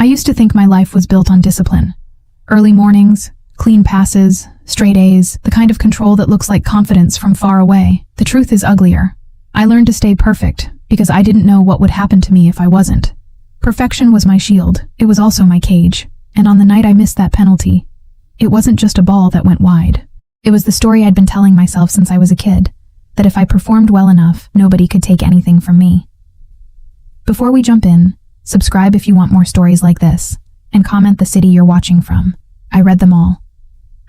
used to think my life was built on discipline. Early mornings, clean passes, straight A's, the kind of control that looks like confidence from far away. The truth is uglier. I learned to stay perfect because I didn't know what would happen to me if I wasn't. Perfection was my shield. It was also my cage. And on the night I missed that penalty, it wasn't just a ball that went wide. It was the story I'd been telling myself since I was a kid, that if I performed well enough, nobody could take anything from me. Before we jump in, subscribe if you want more stories like this, and comment the city you're watching from. I read them all.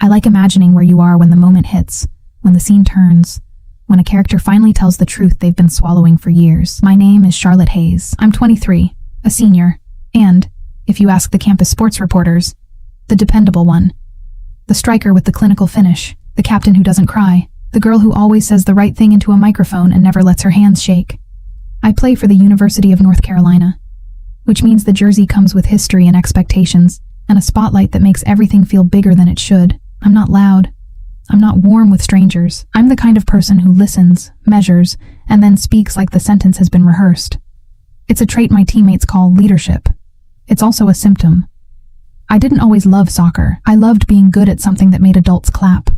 I like imagining where you are when the moment hits, when the scene turns, when a character finally tells the truth they've been swallowing for years. My name is Charlotte Hayes. I'm 23, a senior, and, if you ask the campus sports reporters, the dependable one. The striker with the clinical finish, the captain who doesn't cry, the girl who always says the right thing into a microphone and never lets her hands shake. I play for the University of North Carolina, which means the jersey comes with history and expectations, and a spotlight that makes everything feel bigger than it should. I'm not loud. I'm not warm with strangers. I'm the kind of person who listens, measures, and then speaks like the sentence has been rehearsed. It's a trait my teammates call leadership. It's also a symptom. I didn't always love soccer. I loved being good at something that made adults clap.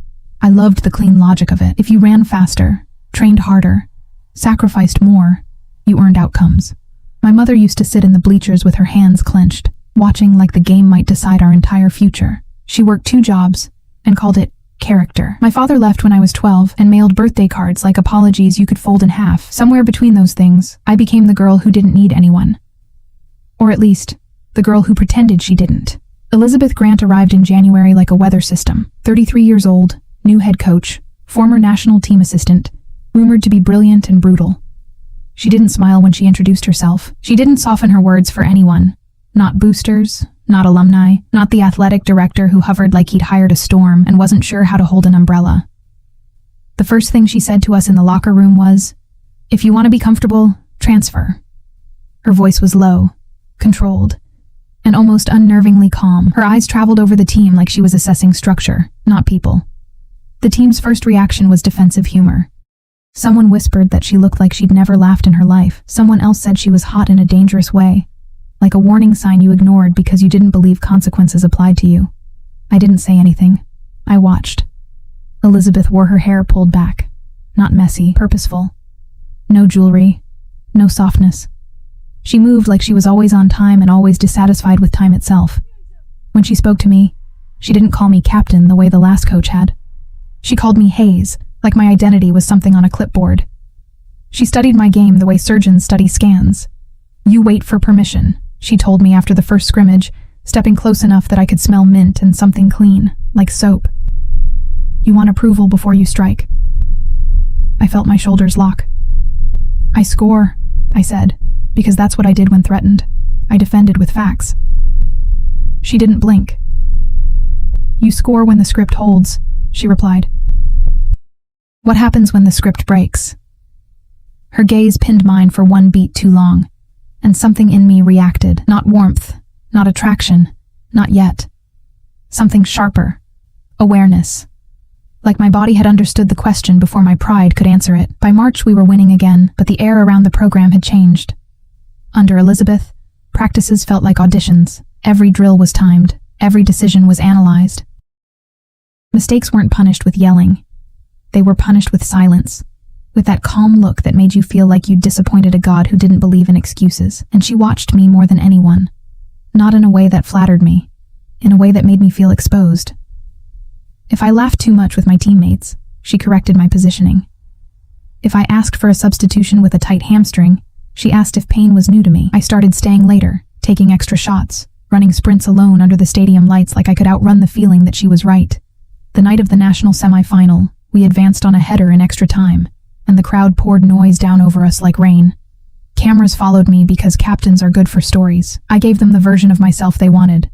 I loved the clean logic of it. If you ran faster, trained harder, sacrificed more, you earned outcomes. My mother used to sit in the bleachers with her hands clenched, watching like the game might decide our entire future. She worked 2 jobs and called it character. My father left when I was 12 and mailed birthday cards like apologies you could fold in half. Somewhere between those things, I became the girl who didn't need anyone. Or at least, the girl who pretended she didn't. Elizabeth Grant arrived in January like a weather system. 33 years old, new head coach, former national team assistant, rumored to be brilliant and brutal. She didn't smile when she introduced herself. She didn't soften her words for anyone. Not boosters, not alumni, not the athletic director who hovered like he'd hired a storm and wasn't sure how to hold an umbrella. The first thing she said to us in the locker room was, "If you want to be comfortable, transfer." Her voice was low, controlled, and almost unnervingly calm. Her eyes traveled over the team like she was assessing structure, not people. The team's first reaction was defensive humor. Someone whispered that she looked like she'd never laughed in her life. Someone else said she was hot in a dangerous way, like a warning sign you ignored because you didn't believe consequences applied to you. I didn't say anything. I watched. Elizabeth wore her hair pulled back. Not messy, purposeful. No jewelry. No softness. She moved like she was always on time and always dissatisfied with time itself. When she spoke to me, she didn't call me captain the way the last coach had. She called me Hayes, like my identity was something on a clipboard. She studied my game the way surgeons study scans. "You wait for permission," she told me after the first scrimmage, stepping close enough that I could smell mint and something clean, like soap. "You want approval before you strike." I felt my shoulders lock. "I score," I said, because that's what I did when threatened. I defended with facts. She didn't blink. "You score when the script holds," she replied. "What happens when the script breaks?" Her gaze pinned mine for one beat too long, and something in me reacted. Not warmth, not attraction, not yet. Something sharper. Awareness. Like my body had understood the question before my pride could answer it. By March we were winning again, but the air around the program had changed. Under Elizabeth, practices felt like auditions. Every drill was timed. Every decision was analyzed. Mistakes weren't punished with yelling. They were punished with silence, with that calm look that made you feel like you'd disappointed a god who didn't believe in excuses. And she watched me more than anyone. Not in a way that flattered me, in a way that made me feel exposed. If I laughed too much with my teammates, she corrected my positioning. If I asked for a substitution with a tight hamstring, she asked if pain was new to me. I started staying later, taking extra shots, running sprints alone under the stadium lights like I could outrun the feeling that she was right. The night of the national semifinal, we advanced on a header in extra time, and the crowd poured noise down over us like rain. Cameras followed me because captains are good for stories. I gave them the version of myself they wanted.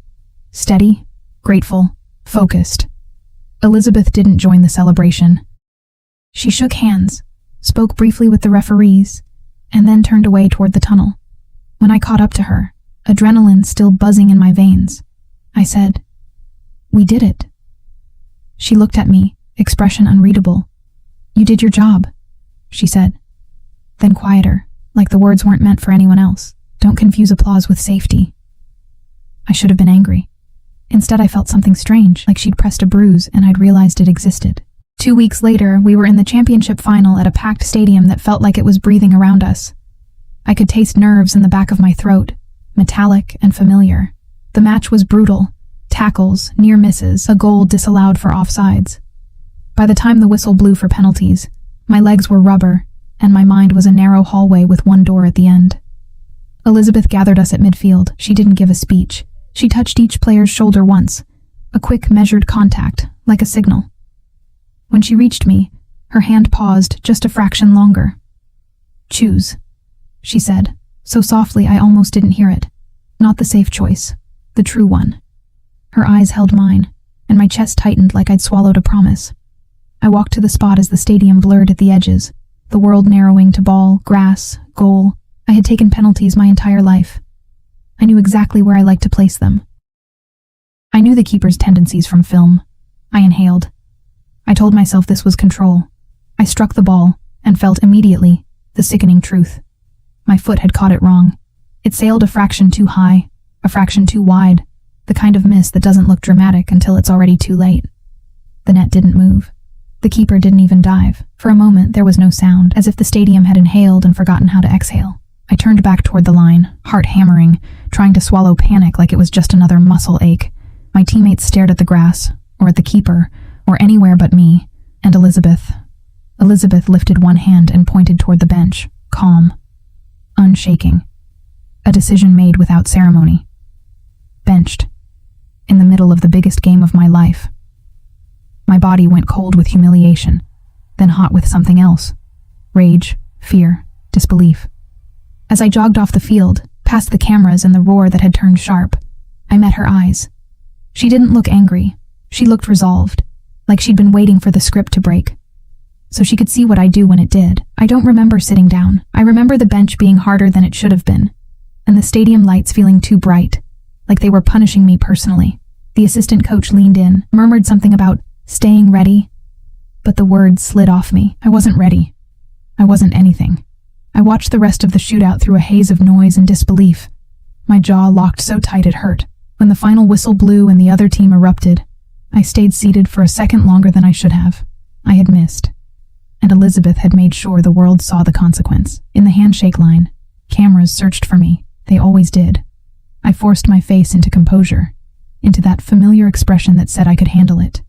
Steady, grateful, focused. Elizabeth didn't join the celebration. She shook hands, spoke briefly with the referees, and then turned away toward the tunnel. When I caught up to her, adrenaline still buzzing in my veins, I said, "We did it." She looked at me, expression unreadable. "You did your job," she said. Then quieter, like the words weren't meant for anyone else. "Don't confuse applause with safety." I should have been angry. Instead, I felt something strange, like she'd pressed a bruise and I'd realized it existed. 2 weeks later, we were in the championship final at a packed stadium that felt like it was breathing around us. I could taste nerves in the back of my throat, metallic and familiar. The match was brutal. Tackles, near misses, a goal disallowed for offsides. By the time the whistle blew for penalties, my legs were rubber, and my mind was a narrow hallway with one door at the end. Elizabeth gathered us at midfield. She didn't give a speech. She touched each player's shoulder once, a quick, measured contact, like a signal. When she reached me, her hand paused just a fraction longer. "Choose," she said, so softly I almost didn't hear it. Not the safe choice, the true one. Her eyes held mine, and my chest tightened like I'd swallowed a promise. I walked to the spot as the stadium blurred at the edges, the world narrowing to ball, grass, goal. I had taken penalties my entire life. I knew exactly where I liked to place them. I knew the keeper's tendencies from film. I inhaled. I told myself this was control. I struck the ball and felt immediately the sickening truth. My foot had caught it wrong. It sailed a fraction too high, a fraction too wide, the kind of miss that doesn't look dramatic until it's already too late. The net didn't move. The keeper didn't even dive. For a moment, there was no sound, as if the stadium had inhaled and forgotten how to exhale. I turned back toward the line, heart hammering, trying to swallow panic like it was just another muscle ache. My teammates stared at the grass, or at the keeper, or anywhere but me, and Elizabeth. Elizabeth lifted one hand and pointed toward the bench, calm, unshaking. A decision made without ceremony. Benched. In the middle of the biggest game of my life. My body went cold with humiliation, then hot with something else. Rage, fear, disbelief. As I jogged off the field, past the cameras and the roar that had turned sharp, I met her eyes. She didn't look angry. She looked resolved, like she'd been waiting for the script to break. So she could see what I'd do when it did. I don't remember sitting down. I remember the bench being harder than it should have been, and the stadium lights feeling too bright, like they were punishing me personally. The assistant coach leaned in, murmured something about staying ready, but the words slid off me. I wasn't ready. I wasn't anything. I watched the rest of the shootout through a haze of noise and disbelief. My jaw locked so tight it hurt. When the final whistle blew and the other team erupted, I stayed seated for a second longer than I should have. I had missed. And Elizabeth had made sure the world saw the consequence. In the handshake line, cameras searched for me. They always did. I forced my face into composure, into that familiar expression that said I could handle it.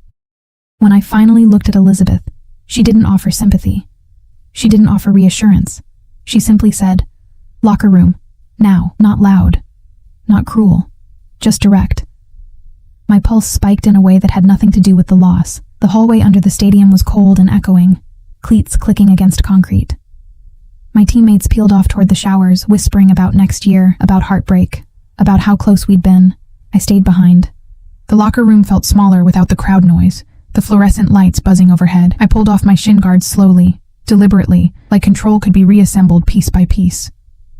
When I finally looked at Elizabeth, she didn't offer sympathy. She didn't offer reassurance. She simply said, "Locker room. Now, not loud. Not cruel. Just direct." My pulse spiked in a way that had nothing to do with the loss. The hallway under the stadium was cold and echoing, cleats clicking against concrete. My teammates peeled off toward the showers, whispering about next year, about heartbreak, about how close we'd been. I stayed behind. The locker room felt smaller without the crowd noise, the fluorescent lights buzzing overhead. I pulled off my shin guards slowly, deliberately, like control could be reassembled piece by piece.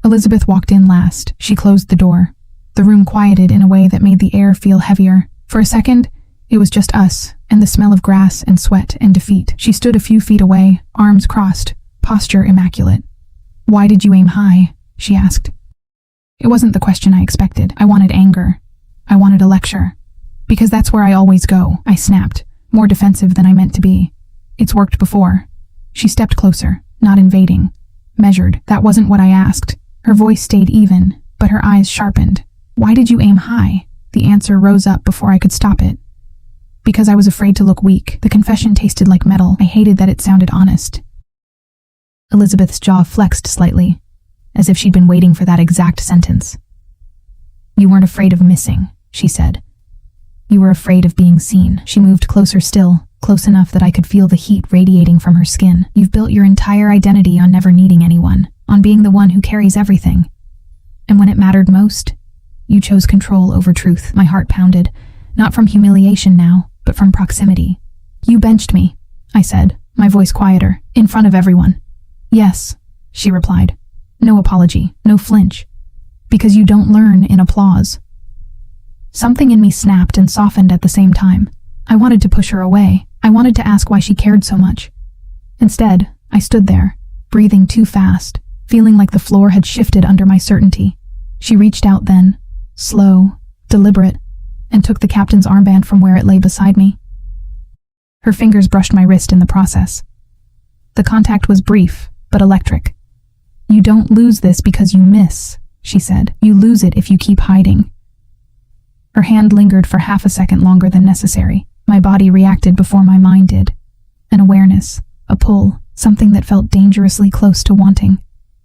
Elizabeth walked in last. She closed the door. The room quieted in a way that made the air feel heavier. For a second, it was just us, and the smell of grass and sweat and defeat. She stood a few feet away, arms crossed, posture immaculate. "Why did you aim high?" she asked. It wasn't the question I expected. I wanted anger. I wanted a lecture. Because that's where I always go. I snapped, more defensive than I meant to be. It's worked before. She stepped closer, not invading. Measured. That wasn't what I asked. Her voice stayed even, but her eyes sharpened. "Why did you aim high?" The answer rose up before I could stop it. Because I was afraid to look weak. The confession tasted like metal. I hated that it sounded honest. Elizabeth's jaw flexed slightly, as if she'd been waiting for that exact sentence. "You weren't afraid of missing," she said. "You were afraid of being seen." She moved closer still, close enough that I could feel the heat radiating from her skin. "You've built your entire identity on never needing anyone, on being the one who carries everything. And when it mattered most, you chose control over truth." My heart pounded, not from humiliation now, but from proximity. "You benched me," I said, my voice quieter, "in front of everyone." "Yes," she replied. No apology, no flinch. "Because you don't learn in applause." Something in me snapped and softened at the same time. I wanted to push her away. I wanted to ask why she cared so much. Instead, I stood there, breathing too fast, feeling like the floor had shifted under my certainty. She reached out then, slow, deliberate, and took the captain's armband from where it lay beside me. Her fingers brushed my wrist in the process. The contact was brief, but electric. "You don't lose this because you miss," she said. "You lose it if you keep hiding." Her hand lingered for half a second longer than necessary. My body reacted before my mind did. An awareness, a pull, something that felt dangerously close to wanting.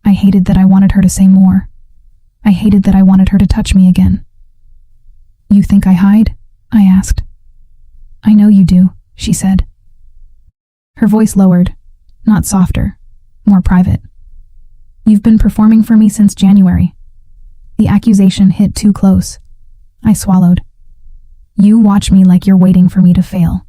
I hated that I wanted her to say more. I hated that I wanted her to touch me again. "You think I hide?" I asked. "I know you do," she said. Her voice lowered, not softer, more private. "You've been performing for me since January." The accusation hit too close. I swallowed. "You watch me like you're waiting for me to fail."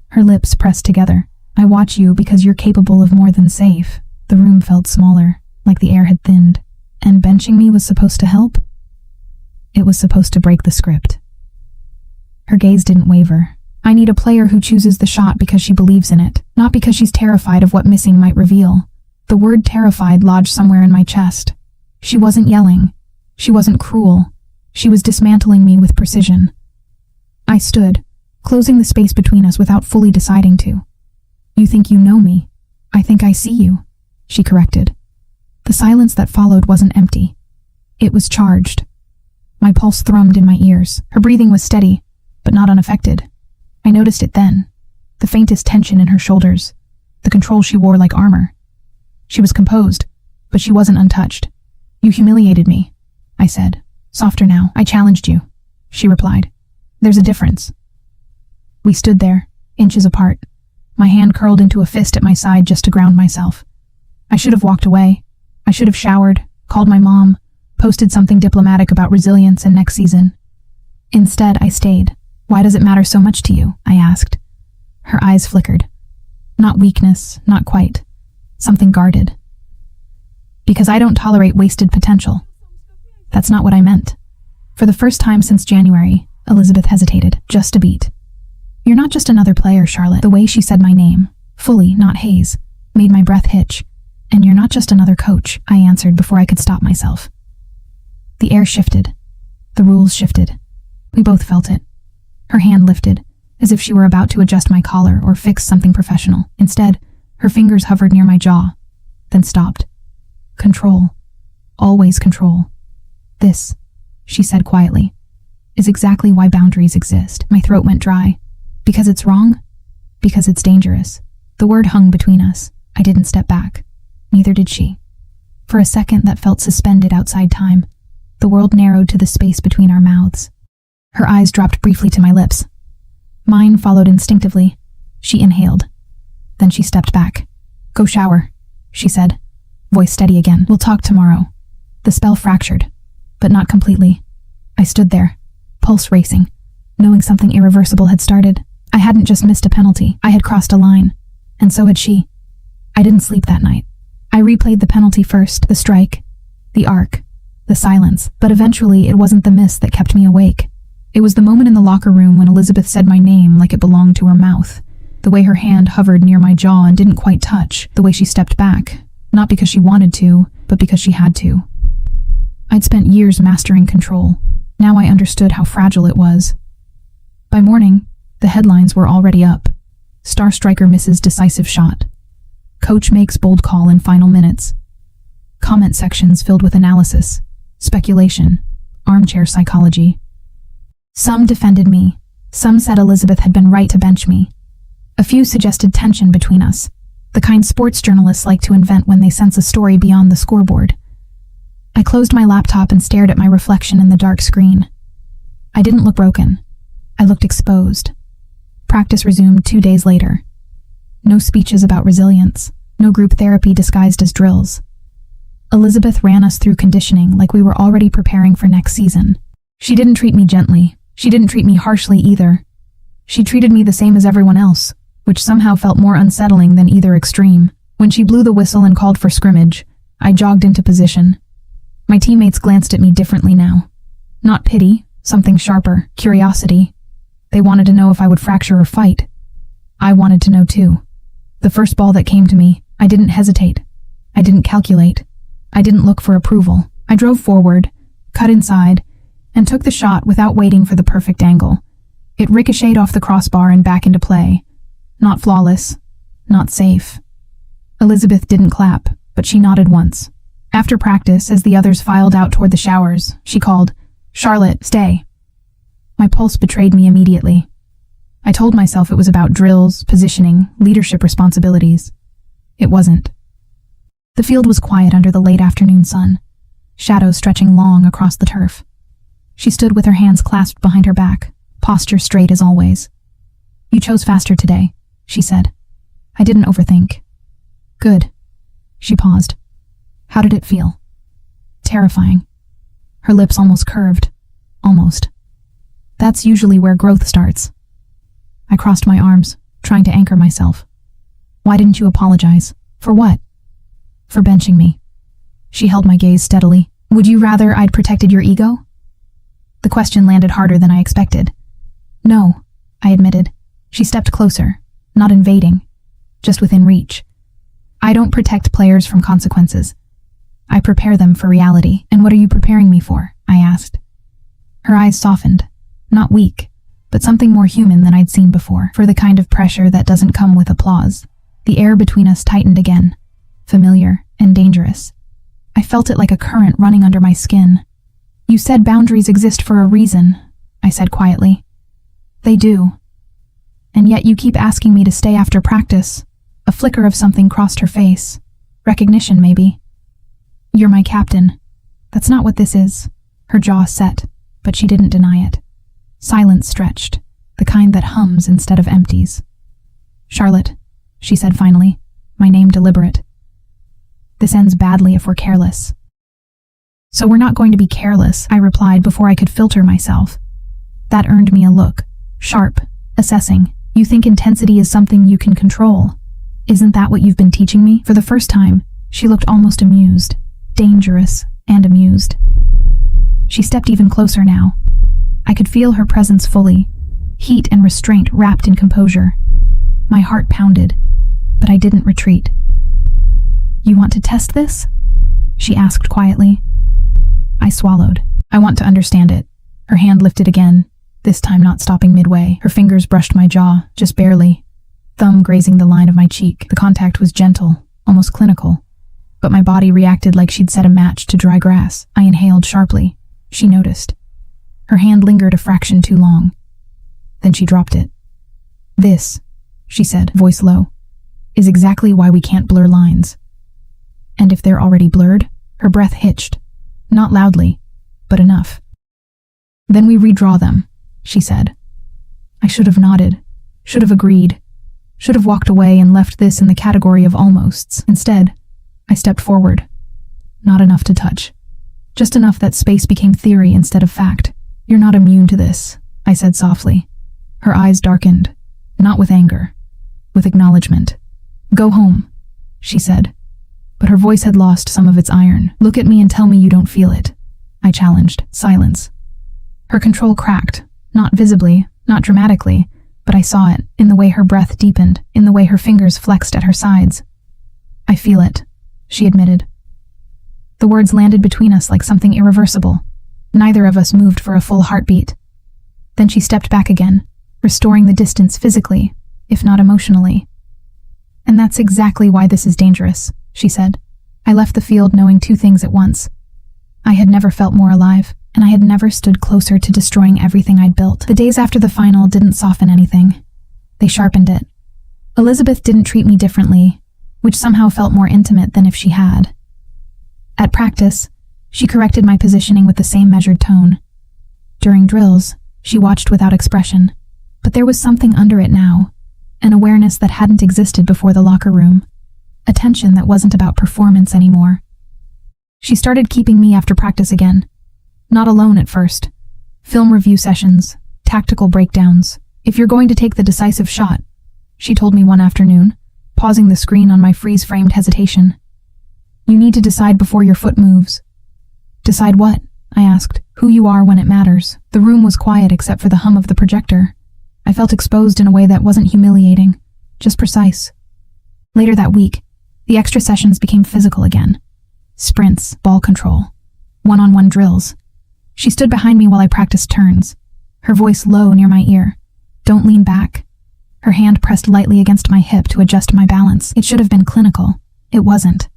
Her lips pressed together. "I watch you because you're capable of more than safe." The room felt smaller, like the air had thinned. And benching me was supposed to help? It was supposed to break the script. Her gaze didn't waver. "I need a player who chooses the shot because she believes in it, not because she's terrified of what missing might reveal." The word terrified lodged somewhere in my chest. She wasn't yelling. She wasn't cruel. She was dismantling me with precision. I stood, closing the space between us without fully deciding to. "You think you know me. I think I see you," she corrected. The silence that followed wasn't empty. It was charged. My pulse thrummed in my ears. Her breathing was steady, but not unaffected. I noticed it then. The faintest tension in her shoulders. The control she wore like armor. She was composed, but she wasn't untouched. "You humiliated me," I said. "Softer now. I challenged you," she replied. "There's a difference." We stood there, inches apart. My hand curled into a fist at my side just to ground myself. I should have walked away. I should have showered, called my mom, posted something diplomatic about resilience and next season. Instead, I stayed. "Why does it matter so much to you?" I asked. Her eyes flickered. Not weakness, not quite. Something guarded. "Because I don't tolerate wasted potential." That's not what I meant. For the first time since January, Elizabeth hesitated, just a beat. "You're not just another player, Charlotte." The way she said my name, fully, not Hayes, made my breath hitch. "And you're not just another coach," I answered before I could stop myself. The air shifted. The rules shifted. We both felt it. Her hand lifted, as if she were about to adjust my collar or fix something professional. Instead, her fingers hovered near my jaw, then stopped. "Control. Always control. This," she said quietly, "is exactly why boundaries exist." My throat went dry. Because it's wrong? Because it's dangerous. The word hung between us. I didn't step back. Neither did she. For a second that felt suspended outside time. The world narrowed to the space between our mouths. Her eyes dropped briefly to my lips. Mine followed instinctively. She inhaled. Then she stepped back. "Go shower," she said, voice steady again. "We'll talk tomorrow." The spell fractured, but not completely. I stood there, pulse racing, knowing something irreversible had started. I hadn't just missed a penalty. I had crossed a line, and so had she. I didn't sleep that night. I replayed the penalty first, the strike, the arc, the silence, but eventually it wasn't the miss that kept me awake. It was the moment in the locker room when Elizabeth said my name like it belonged to her mouth, the way her hand hovered near my jaw and didn't quite touch, the way she stepped back, not because she wanted to, but because she had to. I'd spent years mastering control. Now I understood how fragile it was. By morning, the headlines were already up. Star striker misses decisive shot. Coach makes bold call in final minutes. Comment sections filled with analysis, speculation, armchair psychology. Some defended me. Some said Elizabeth had been right to bench me. A few suggested tension between us, the kind sports journalists like to invent when they sense a story beyond the scoreboard. I closed my laptop and stared at my reflection in the dark screen. I didn't look broken. I looked exposed. Practice resumed 2 days later. No speeches about resilience, no group therapy disguised as drills. Elizabeth ran us through conditioning like we were already preparing for next season. She didn't treat me gently. She didn't treat me harshly either. She treated me the same as everyone else, which somehow felt more unsettling than either extreme. When she blew the whistle and called for scrimmage, I jogged into position. My teammates glanced at me differently now. Not pity, something sharper, curiosity. They wanted to know if I would fracture or fight. I wanted to know too. The first ball that came to me, I didn't hesitate. I didn't calculate. I didn't look for approval. I drove forward, cut inside, and took the shot without waiting for the perfect angle. It ricocheted off the crossbar and back into play. Not flawless, not safe. Elizabeth didn't clap, but she nodded once. After practice, as the others filed out toward the showers, she called, "Charlotte, stay." My pulse betrayed me immediately. I told myself it was about drills, positioning, leadership responsibilities. It wasn't. The field was quiet under the late afternoon sun, shadows stretching long across the turf. She stood with her hands clasped behind her back, posture straight as always. "You chose faster today," she said. "I didn't overthink." "Good." She paused. "How did it feel?" "Terrifying." Her lips almost curved. Almost. "That's usually where growth starts." I crossed my arms, trying to anchor myself. "Why didn't you apologize? For what?" "For benching me." She held my gaze steadily. "Would you rather I'd protected your ego?" The question landed harder than I expected. "No," I admitted. She stepped closer, not invading, just within reach. "I don't protect players from consequences. I prepare them for reality." "And what are you preparing me for?" I asked. Her eyes softened, not weak, but something more human than I'd seen before. "For the kind of pressure that doesn't come with applause." The air between us tightened again, familiar and dangerous. I felt it like a current running under my skin. "You said boundaries exist for a reason," I said quietly. "They do. And yet you keep asking me to stay after practice." A flicker of something crossed her face. Recognition, maybe. "You're my captain. That's not what this is." Her jaw set, but she didn't deny it. Silence stretched, the kind that hums instead of empties. "Charlotte," she said finally, my name deliberate. "This ends badly if we're careless." "So we're not going to be careless," I replied before I could filter myself. That earned me a look, sharp, assessing. "You think intensity is something you can control? Isn't that what you've been teaching me?" For the first time, she looked almost amused, dangerous and amused. She stepped even closer now. I could feel her presence fully, heat and restraint wrapped in composure. My heart pounded, but I didn't retreat. "You want to test this?" she asked quietly. I swallowed. "I want to understand it." Her hand lifted again, this time not stopping midway. Her fingers brushed my jaw, just barely, thumb grazing the line of my cheek. The contact was gentle, almost clinical, but my body reacted like she'd set a match to dry grass. I inhaled sharply. She noticed. Her hand lingered a fraction too long. Then she dropped it. "This," she said, voice low, "is exactly why we can't blur lines." "And if they're already blurred?" Her breath hitched. Not loudly, but enough. "Then we redraw them," she said. I should have nodded, should have agreed, should have walked away and left this in the category of almosts. Instead, I stepped forward. Not enough to touch. Just enough that space became theory instead of fact. "You're not immune to this," I said softly. Her eyes darkened, not with anger, with acknowledgement. "Go home," she said, but her voice had lost some of its iron. "Look at me and tell me you don't feel it," I challenged. Silence. Her control cracked, not visibly, not dramatically, but I saw it, in the way her breath deepened, in the way her fingers flexed at her sides. "I feel it," she admitted. The words landed between us like something irreversible. Neither of us moved for a full heartbeat. Then she stepped back again, restoring the distance physically, if not emotionally. "And that's exactly why this is dangerous," she said. I left the field knowing two things at once. I had never felt more alive, and I had never stood closer to destroying everything I'd built. The days after the final didn't soften anything. They sharpened it. Elizabeth didn't treat me differently, which somehow felt more intimate than if she had. At practice, she corrected my positioning with the same measured tone. During drills, she watched without expression, but there was something under it now, an awareness that hadn't existed before the locker room, a tension that wasn't about performance anymore. She started keeping me after practice again. Not alone at first. Film review sessions, tactical breakdowns. "If you're going to take the decisive shot," she told me one afternoon, pausing the screen on my freeze-framed hesitation, "you need to decide before your foot moves." "Decide what?" I asked. "Who you are when it matters." The room was quiet except for the hum of the projector. I felt exposed in a way that wasn't humiliating, just precise. Later that week, the extra sessions became physical again. Sprints, ball control, one-on-one drills. She stood behind me while I practiced turns, her voice low near my ear. Don't lean back. Her hand pressed lightly against my hip to adjust my balance. It should have been clinical. It wasn't.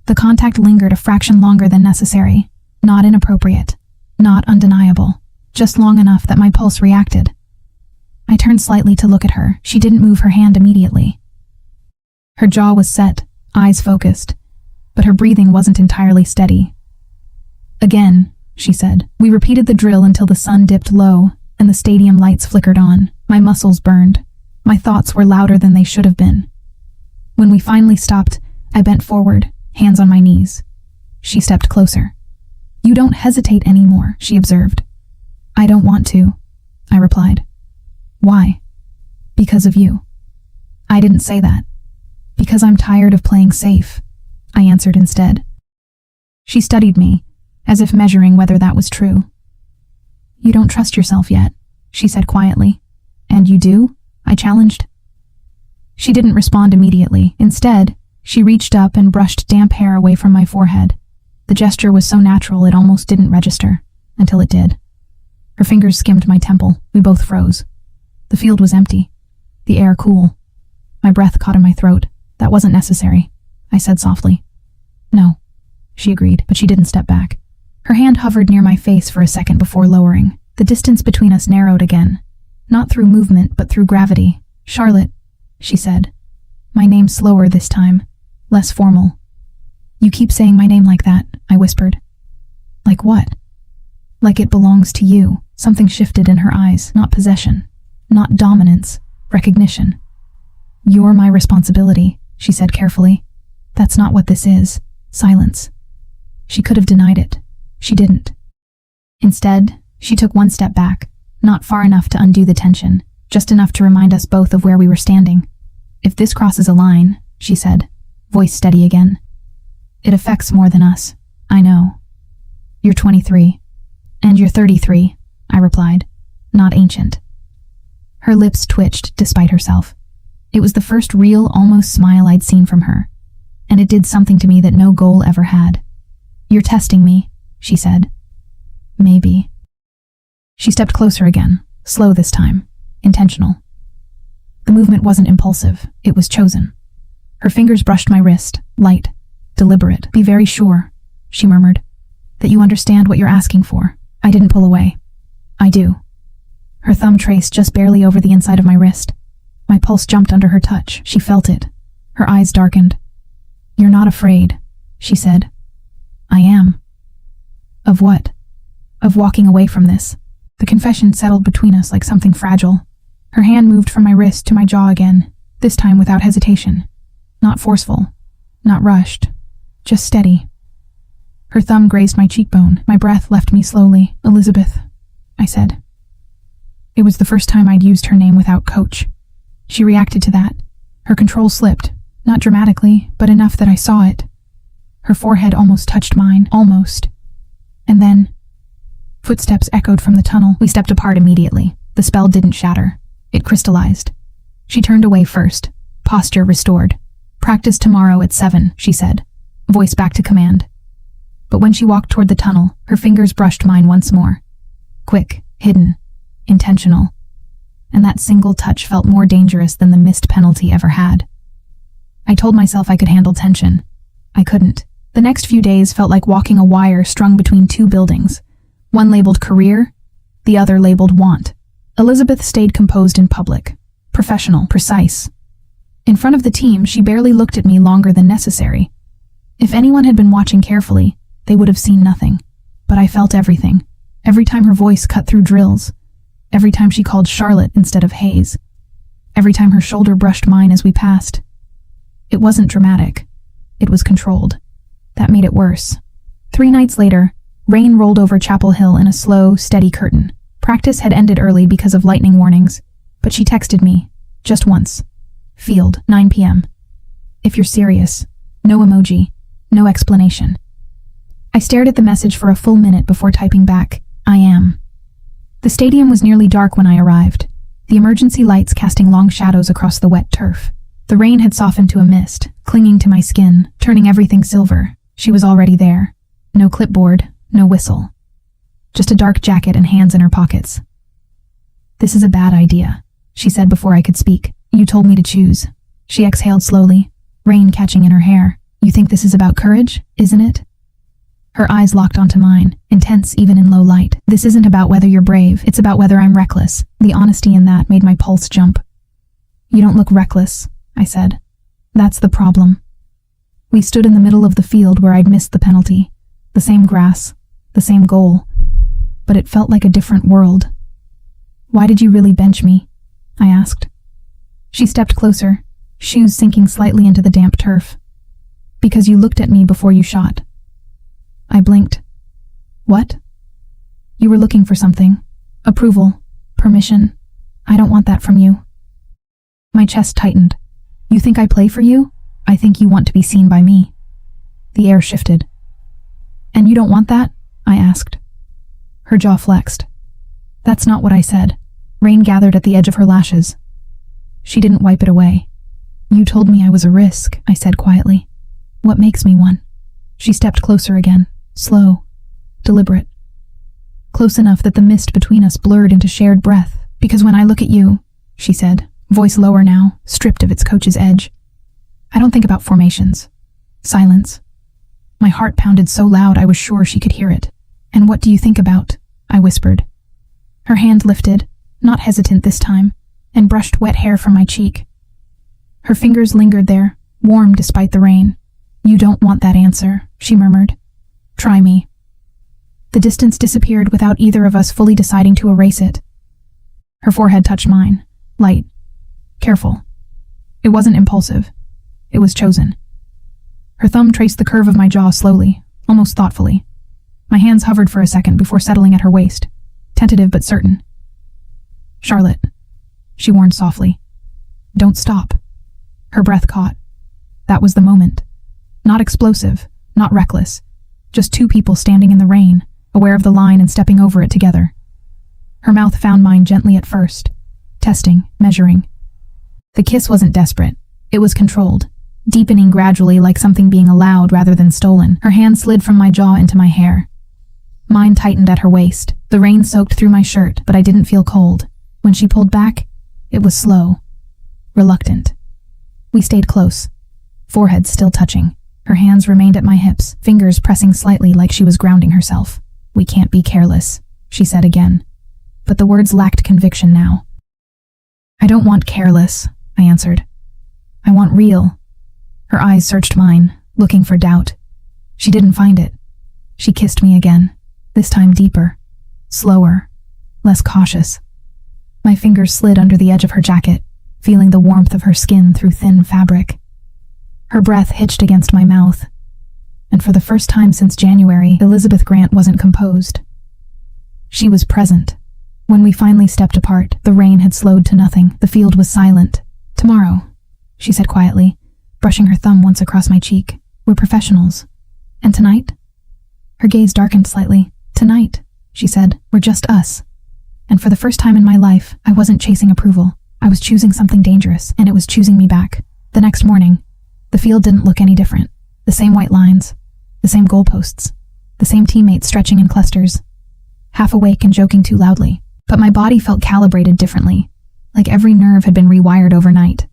The contact lingered a fraction longer than necessary. Not inappropriate. Not undeniable. Just long enough that my pulse reacted. I turned slightly to look at her. She didn't move her hand immediately. Her jaw was set, eyes focused, but her breathing wasn't entirely steady. Again, she said. We repeated the drill until the sun dipped low and the stadium lights flickered on. My muscles burned. My thoughts were louder than they should have been. When we finally stopped, I bent forward, hands on my knees. She stepped closer. You don't hesitate anymore, she observed. I don't want to, I replied. Why? Because of you. I didn't say that. Because I'm tired of playing safe, I answered instead. She studied me, as if measuring whether that was true. You don't trust yourself yet, she said quietly. And you do? I challenged. She didn't respond immediately. Instead, she reached up and brushed damp hair away from my forehead. The gesture was so natural it almost didn't register, until it did. Her fingers skimmed my temple. We both froze. The field was empty. The air cool. My breath caught in my throat. That wasn't necessary, I said softly. No, she agreed, but she didn't step back. Her hand hovered near my face for a second before lowering. The distance between us narrowed again. Not through movement, but through gravity. Charlotte, she said. My name slower this time, less formal. You keep saying my name like that, I whispered. Like what? Like it belongs to you. Something shifted in her eyes, not possession, not dominance, recognition. You're my responsibility, she said carefully. That's not what this is. Silence. She could have denied it. She didn't. Instead, she took one step back, not far enough to undo the tension, just enough to remind us both of where we were standing. If this crosses a line, she said, voice steady again. It affects more than us. I know. You're 23. And you're 33, I replied, not ancient. Her lips twitched despite herself. It was the first real, almost smile I'd seen from her, and it did something to me that no goal ever had. You're testing me, she said. Maybe. She stepped closer again, slow this time, intentional. The movement wasn't impulsive, it was chosen. Her fingers brushed my wrist, light, deliberate. Be very sure, she murmured, that you understand what you're asking for. I didn't pull away. I do. Her thumb traced just barely over the inside of my wrist. My pulse jumped under her touch. She felt it. Her eyes darkened. You're not afraid, she said. I am. Of what? Of walking away from this. The confession settled between us like something fragile. Her hand moved from my wrist to my jaw again, this time without hesitation. Not forceful. Not rushed. Just steady. Her thumb grazed my cheekbone. My breath left me slowly. Elizabeth, I said. It was the first time I'd used her name without coach. She reacted to that. Her control slipped, not dramatically, but enough that I saw it. Her forehead almost touched mine, almost. And then, footsteps echoed from the tunnel. We stepped apart immediately. The spell didn't shatter. It crystallized. She turned away first, posture restored. Practice tomorrow at 7, she said, voice back to command. But when she walked toward the tunnel, her fingers brushed mine once more. Quick, hidden, intentional. And that single touch felt more dangerous than the missed penalty ever had. I told myself I could handle tension. I couldn't. The next few days felt like walking a wire strung between two buildings. One labeled career, the other labeled want. Elizabeth stayed composed in public, professional, precise. In front of the team, she barely looked at me longer than necessary. If anyone had been watching carefully, they would have seen nothing. But I felt everything. Every time her voice cut through drills. Every time she called Charlotte instead of Hayes. Every time her shoulder brushed mine as we passed. It wasn't dramatic. It was controlled. That made it worse. 3 nights later, rain rolled over Chapel Hill in a slow, steady curtain. Practice had ended early because of lightning warnings, but she texted me, just once. Field, 9 p.m. If you're serious. No emoji. No explanation. I stared at the message for a full minute before typing back, I am. The stadium was nearly dark when I arrived, the emergency lights casting long shadows across the wet turf. The rain had softened to a mist, clinging to my skin, turning everything silver. She was already there. No clipboard, no whistle. just a dark jacket and hands in her pockets. "This is a bad idea," she said before I could speak. "You told me to choose." She exhaled slowly, rain catching in her hair. "You think this is about courage, isn't it?" Her eyes locked onto mine, intense even in low light. "This isn't about whether you're brave, it's about whether I'm reckless." The honesty in that made my pulse jump. "You don't look reckless," I said. "That's the problem." We stood in the middle of the field where I'd missed the penalty. The same grass, the same goal, but it felt like a different world. "Why did you really bench me?" I asked. She stepped closer, shoes sinking slightly into the damp turf. "Because you looked at me before you shot." I blinked. "What?" "You were looking for something. Approval. Permission. I don't want that from you." My chest tightened. "You think I play for you? I think you want to be seen by me." The air shifted. "And you don't want that?" I asked. Her jaw flexed. "That's not what I said." Rain gathered at the edge of her lashes. She didn't wipe it away. "You told me I was a risk," I said quietly. "What makes me one?" She stepped closer again, slow, deliberate. Close enough that the mist between us blurred into shared breath. "Because when I look at you," she said, voice lower now, stripped of its coach's edge, "I don't think about formations. Silence." My heart pounded so loud I was sure she could hear it. "And what do you think about?" I whispered. Her hand lifted, not hesitant this time, and brushed wet hair from my cheek. Her fingers lingered there, warm despite the rain. "You don't want that answer," she murmured. "Try me." The distance disappeared without either of us fully deciding to erase it. Her forehead touched mine, light, careful. It wasn't impulsive. It was chosen. Her thumb traced the curve of my jaw slowly, almost thoughtfully. My hands hovered for a second before settling at her waist, tentative but certain. "Charlotte," she warned softly. "Don't stop." Her breath caught. That was the moment. Not explosive, not reckless. Just two people standing in the rain, aware of the line and stepping over it together. Her mouth found mine gently at first, testing, measuring. The kiss wasn't desperate. It was controlled, deepening gradually like something being allowed rather than stolen. Her hand slid from my jaw into my hair. Mine tightened at her waist. The rain soaked through my shirt, but I didn't feel cold. When she pulled back, it was slow, reluctant. We stayed close, foreheads still touching. Her hands remained at my hips, fingers pressing slightly like she was grounding herself. "We can't be careless," she said again. But the words lacked conviction now. "I don't want careless," I answered. "I want real." Her eyes searched mine, looking for doubt. She didn't find it. She kissed me again, this time deeper, slower, less cautious. My fingers slid under the edge of her jacket, feeling the warmth of her skin through thin fabric. Her breath hitched against my mouth, and for the first time since January, Elizabeth Grant wasn't composed. She was present. When we finally stepped apart, the rain had slowed to nothing. The field was silent. "Tomorrow," she said quietly, brushing her thumb once across my cheek. "We're professionals. And tonight?" Her gaze darkened slightly. "Tonight," she said, "we're just us." And for the first time in my life, I wasn't chasing approval. I was choosing something dangerous, and it was choosing me back. The next morning, the field didn't look any different. The same white lines, the same goalposts, the same teammates stretching in clusters, half awake and joking too loudly. But my body felt calibrated differently, like every nerve had been rewired overnight.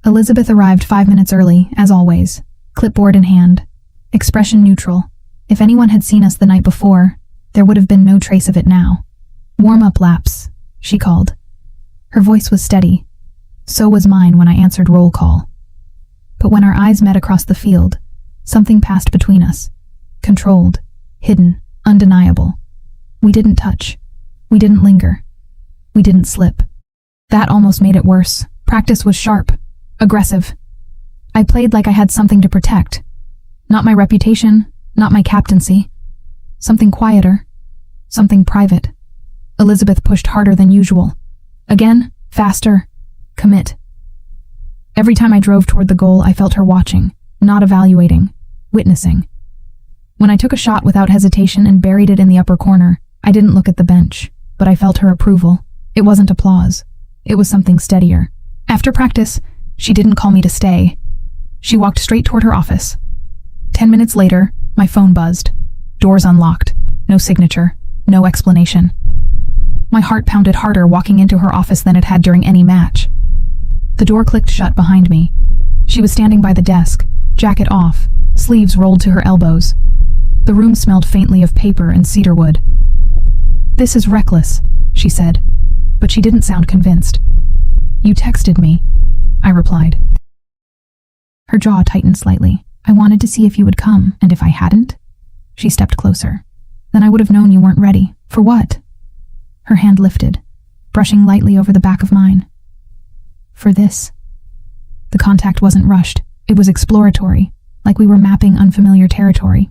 Elizabeth arrived 5 minutes early, as always, clipboard in hand, expression neutral. If anyone had seen us the night before, there would have been no trace of it now. "Warm-up laps," she called. Her voice was steady. So was mine when I answered roll call. But when our eyes met across the field, something passed between us. Controlled, hidden, undeniable. We didn't touch. We didn't linger. We didn't slip. That almost made it worse. Practice was sharp, aggressive. I played like I had something to protect. Not my reputation, not my captaincy. Something quieter, something private. Elizabeth pushed harder than usual. Again, faster, commit. Every time I drove toward the goal, I felt her watching, not evaluating, witnessing. When I took a shot without hesitation and buried it in the upper corner, I didn't look at the bench, but I felt her approval. It wasn't applause. It was something steadier. After practice, she didn't call me to stay. She walked straight toward her office. 10 minutes later, my phone buzzed. Doors unlocked. No signature. No explanation. My heart pounded harder walking into her office than it had during any match. The door clicked shut behind me. She was standing by the desk, jacket off, sleeves rolled to her elbows. The room smelled faintly of paper and cedarwood. "This is reckless," she said, but she didn't sound convinced. "You texted me," I replied. Her jaw tightened slightly. "I wanted to see if you would come, and if I hadn't?" She stepped closer. "Then I would have known you weren't ready. For what?" Her hand lifted, brushing lightly over the back of mine. "For this." The contact wasn't rushed. It was exploratory, like we were mapping unfamiliar territory.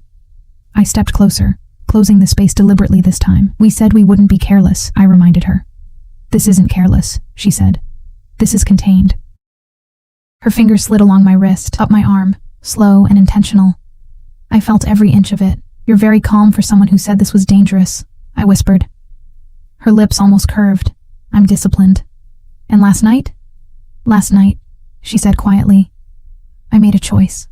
I stepped closer, closing the space deliberately this time. "We said we wouldn't be careless," I reminded her. "This isn't careless," she said. "This is contained." Her fingers slid along my wrist, up my arm, slow and intentional. I felt every inch of it. "You're very calm for someone who said this was dangerous," I whispered. Her lips almost curved. "I'm disciplined." "And last night?" "Last night," she said quietly. "I made a choice."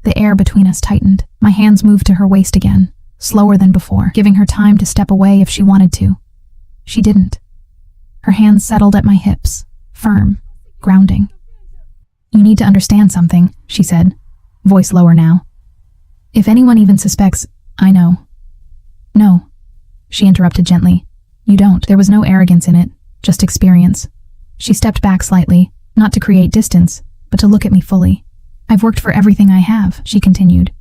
The air between us tightened. My hands moved to her waist again, slower than before, giving her time to step away if she wanted to. She didn't. Her hands settled at my hips, firm, grounding. "You need to understand something," she said, voice lower now. "If anyone even suspects, I know." "No," she interrupted gently. "You don't." There was no arrogance in it, just experience. She stepped back slightly, not to create distance, but to look at me fully. "I've worked for everything I have," she continued.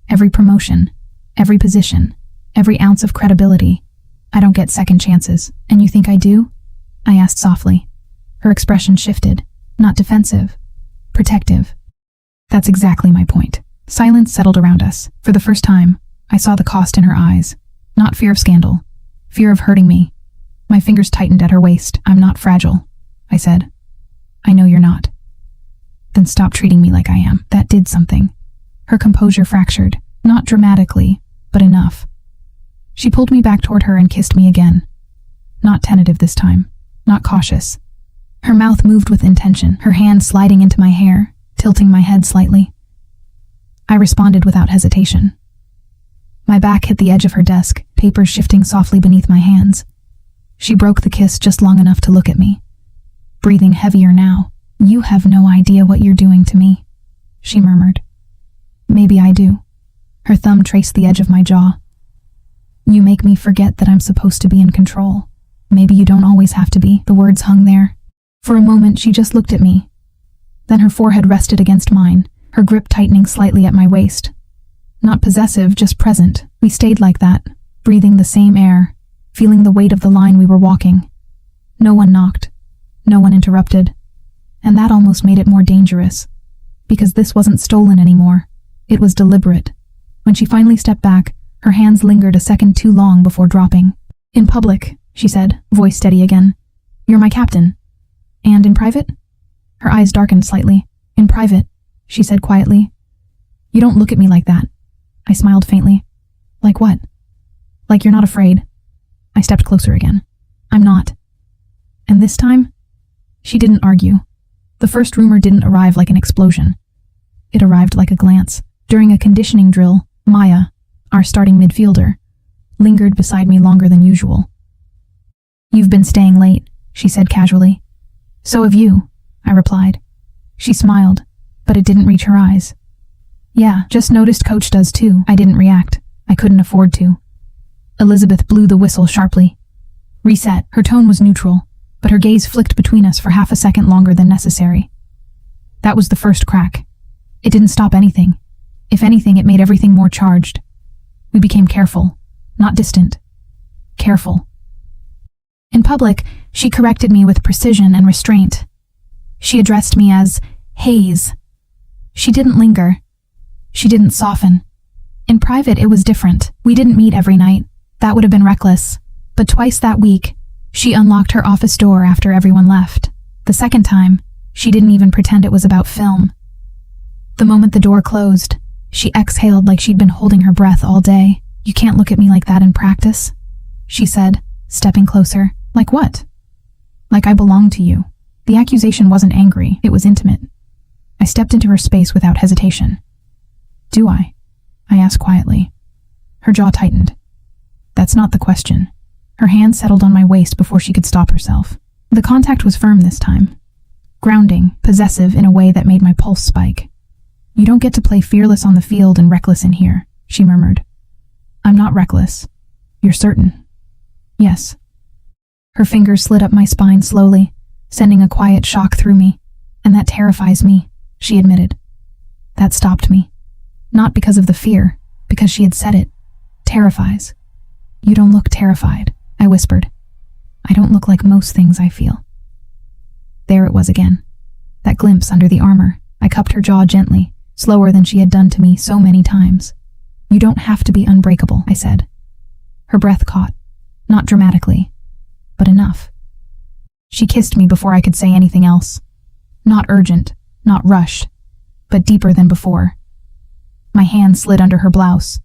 "Every promotion, every position, every ounce of credibility. I don't get second chances. And you think I do?" I asked softly. Her expression shifted, not defensive, protective. "That's exactly my point." Silence settled around us. For the first time, I saw the cost in her eyes. Not fear of scandal, fear of hurting me. My fingers tightened at her waist. "I'm not fragile," I said. "I know you're not." "Then stop treating me like I am." That did something. Her composure fractured, not dramatically, but enough. She pulled me back toward her and kissed me again. Not tentative this time, not cautious. Her mouth moved with intention, her hand sliding into my hair, tilting my head slightly. I responded without hesitation. My back hit the edge of her desk, papers shifting softly beneath my hands. She broke the kiss just long enough to look at me, breathing heavier now. "You have no idea what you're doing to me," she murmured. "Maybe I do." Her thumb traced the edge of my jaw. "You make me forget that I'm supposed to be in control. Maybe you don't always have to be." The words hung there. For a moment, she just looked at me. Then her forehead rested against mine, her grip tightening slightly at my waist. Not possessive, just present. We stayed like that, breathing the same air, feeling the weight of the line we were walking. No one knocked. No one interrupted. And that almost made it more dangerous, because this wasn't stolen anymore. It was deliberate. When she finally stepped back, her hands lingered a second too long before dropping. "In public," she said, voice steady again. "You're my captain. And in private?" Her eyes darkened slightly. "In private," she said quietly. "You don't look at me like that." I smiled faintly. "Like what?" "Like you're not afraid." I stepped closer again. "I'm not." And this time, she didn't argue. The first rumor didn't arrive like an explosion. It arrived like a glance. During a conditioning drill, Maya, our starting midfielder, lingered beside me longer than usual. "You've been staying late," she said casually. "So have you," I replied. She smiled, but it didn't reach her eyes. "Yeah, just noticed Coach does too." I didn't react. I couldn't afford to. Elizabeth blew the whistle sharply. "Reset." Her tone was neutral, but her gaze flicked between us for half a second longer than necessary. That was the first crack. It didn't stop anything. If anything, it made everything more charged. We became careful, not distant. Careful. In public, she corrected me with precision and restraint. She addressed me as Hayes. She didn't linger. She didn't soften. In private, it was different. We didn't meet every night. That would have been reckless. But twice that week, she unlocked her office door after everyone left. The second time, she didn't even pretend it was about film. The moment the door closed, she exhaled like she'd been holding her breath all day. "You can't look at me like that in practice," she said, stepping closer. "Like what?" "Like I belong to you." The accusation wasn't angry, it was intimate. I stepped into her space without hesitation. "Do I?" I asked quietly. Her jaw tightened. That's not the question. Her hand settled on my waist before she could stop herself. The contact was firm this time. Grounding, possessive in a way that made my pulse spike. You don't get to play fearless on the field and reckless in here, she murmured. I'm not reckless. You're certain? Yes. Her fingers slid up my spine slowly, sending a quiet shock through me. And that terrifies me, she admitted. That stopped me. Not because of the fear, because she had said it. Terrifies. You don't look terrified, I whispered. I don't look like most things I feel. There it was again. That glimpse under the armor. I cupped her jaw gently, slower than she had done to me so many times. You don't have to be unbreakable, I said. Her breath caught. Not dramatically, but enough. She kissed me before I could say anything else. Not urgent, not rushed, but deeper than before. My hand slid under her blouse,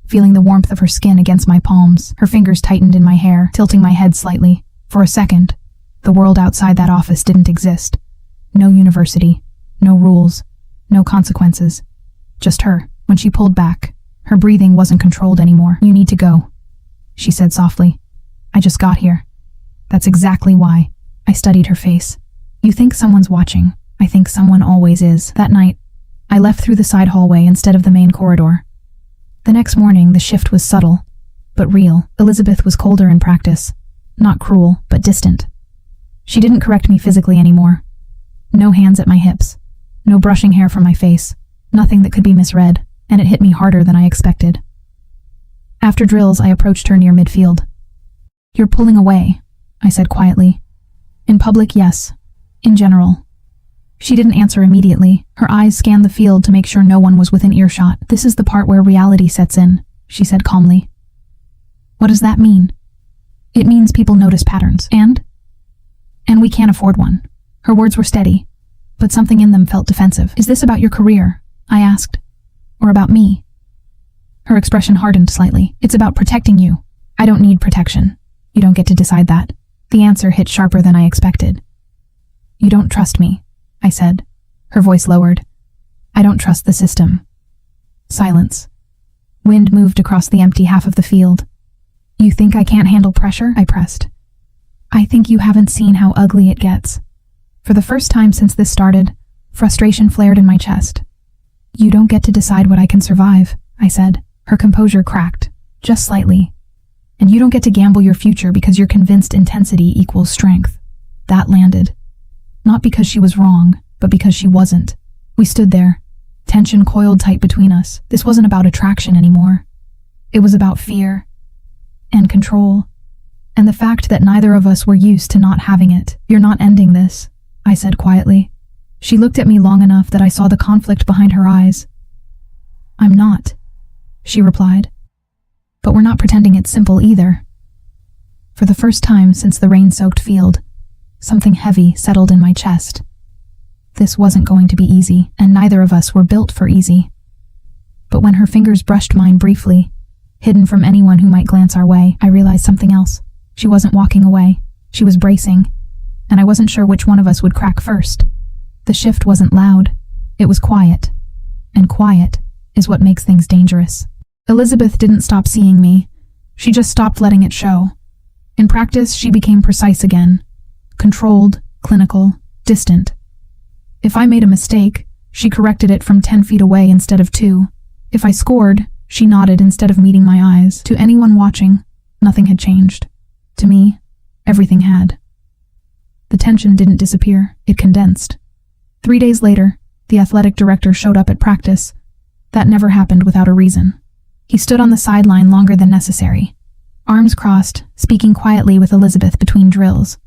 feeling the warmth of her skin against my palms. Her fingers tightened in my hair, tilting my head slightly. For a second, the world outside that office didn't exist. No university, no rules, no consequences. Just her. When she pulled back, her breathing wasn't controlled anymore. You need to go, she said softly. I just got here. That's exactly why. I studied her face. You think someone's watching. I think someone always is. That night, I left through the side hallway instead of the main corridor. The next morning, the shift was subtle, but real. Elizabeth was colder in practice. Not cruel, but distant. She didn't correct me physically anymore. No hands at my hips. No brushing hair from my face. Nothing that could be misread, and it hit me harder than I expected. After drills, I approached her near midfield. You're pulling away, I said quietly. In public, yes. In general. She didn't answer immediately. Her eyes scanned the field to make sure no one was within earshot. This is the part where reality sets in, she said calmly. What does that mean? It means people notice patterns. And we can't afford one. Her words were steady, but something in them felt defensive. Is this about your career? I asked. Or about me? Her expression hardened slightly. It's about protecting you. I don't need protection. You don't get to decide that. The answer hit sharper than I expected. You don't trust me, I said. Her voice lowered. I don't trust the system. Silence. Wind moved across the empty half of the field. You think I can't handle pressure? I pressed. I think you haven't seen how ugly it gets. For the first time since this started, frustration flared in my chest. You don't get to decide what I can survive, I said. Her composure cracked, just slightly. And you don't get to gamble your future because you're convinced intensity equals strength. That landed. Not because she was wrong, but because she wasn't. We stood there, tension coiled tight between us. This wasn't about attraction anymore. It was about fear and control, and the fact that neither of us were used to not having it. You're not ending this, I said quietly. She looked at me long enough that I saw the conflict behind her eyes. I'm not, she replied. But we're not pretending it's simple either. For the first time since the rain-soaked field, something heavy settled in my chest. This wasn't going to be easy, and neither of us were built for easy. But when her fingers brushed mine briefly, hidden from anyone who might glance our way, I realized something else. She wasn't walking away. She was bracing, and I wasn't sure which one of us would crack first. The shift wasn't loud. It was quiet, and quiet is what makes things dangerous. Elizabeth didn't stop seeing me. She just stopped letting it show. In practice, she became precise again. Controlled, clinical, distant. If I made a mistake, she corrected it from 10 feet away instead of 2. If I scored, she nodded instead of meeting my eyes. To anyone watching, nothing had changed. To me, everything had. The tension didn't disappear, it condensed. 3 days later, the athletic director showed up at practice. That never happened without a reason. He stood on the sideline longer than necessary, arms crossed, speaking quietly with Elizabeth between drills.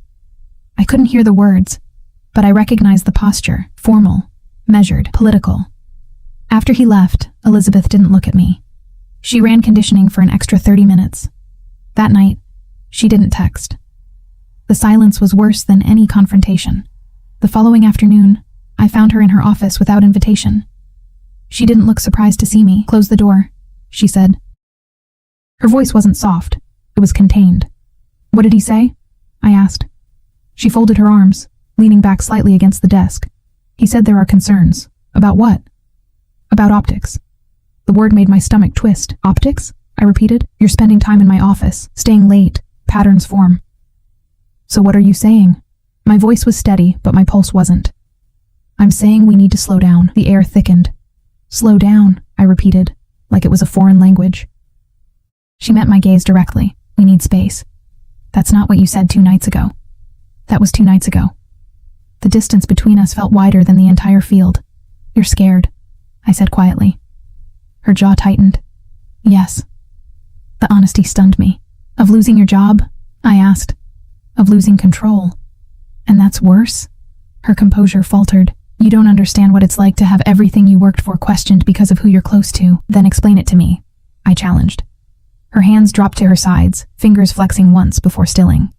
I couldn't hear the words, but I recognized the posture, formal, measured, political. After he left, Elizabeth didn't look at me. She ran conditioning for an extra 30 minutes. That night, she didn't text. The silence was worse than any confrontation. The following afternoon, I found her in her office without invitation. She didn't look surprised to see me. Close the door, she said. Her voice wasn't soft. It was contained. What did he say? I asked. She folded her arms, leaning back slightly against the desk. He said there are concerns. About what? About optics. The word made my stomach twist. Optics? I repeated. You're spending time in my office, staying late, patterns form. So what are you saying? My voice was steady, but my pulse wasn't. I'm saying we need to slow down. The air thickened. Slow down, I repeated, like it was a foreign language. She met my gaze directly. We need space. That's not what you said 2 nights ago. That was 2 nights ago. The distance between us felt wider than the entire field. You're scared, I said quietly. Her jaw tightened. Yes. The honesty stunned me. Of losing your job? I asked. Of losing control. And that's worse? Her composure faltered. You don't understand what it's like to have everything you worked for questioned because of who you're close to. Then explain it to me, I challenged. Her hands dropped to her sides, fingers flexing once before stilling.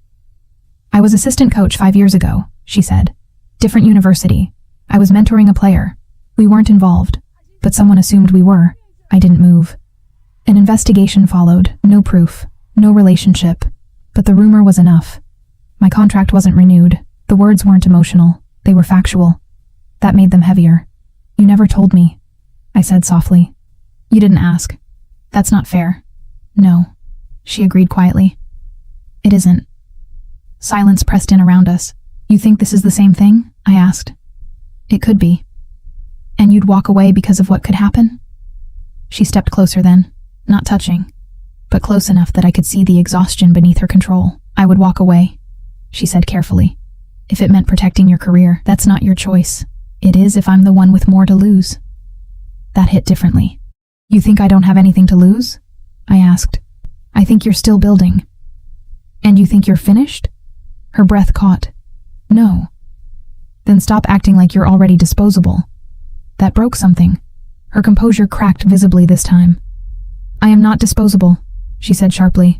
I was assistant coach 5 years ago, she said. Different university. I was mentoring a player. We weren't involved, but someone assumed we were. I didn't move. An investigation followed, no proof, no relationship, but the rumor was enough. My contract wasn't renewed. The words weren't emotional, they were factual. That made them heavier. You never told me, I said softly. You didn't ask. That's not fair. No, she agreed quietly. It isn't. Silence pressed in around us. You think this is the same thing? I asked. It could be. And you'd walk away because of what could happen? She stepped closer then, not touching, but close enough that I could see the exhaustion beneath her control. I would walk away, she said carefully. If it meant protecting your career, that's not your choice. It is if I'm the one with more to lose. That hit differently. You think I don't have anything to lose? I asked. I think you're still building. And you think you're finished? Her breath caught. No. Then stop acting like you're already disposable. That broke something. Her composure cracked visibly this time. I am not disposable, she said sharply.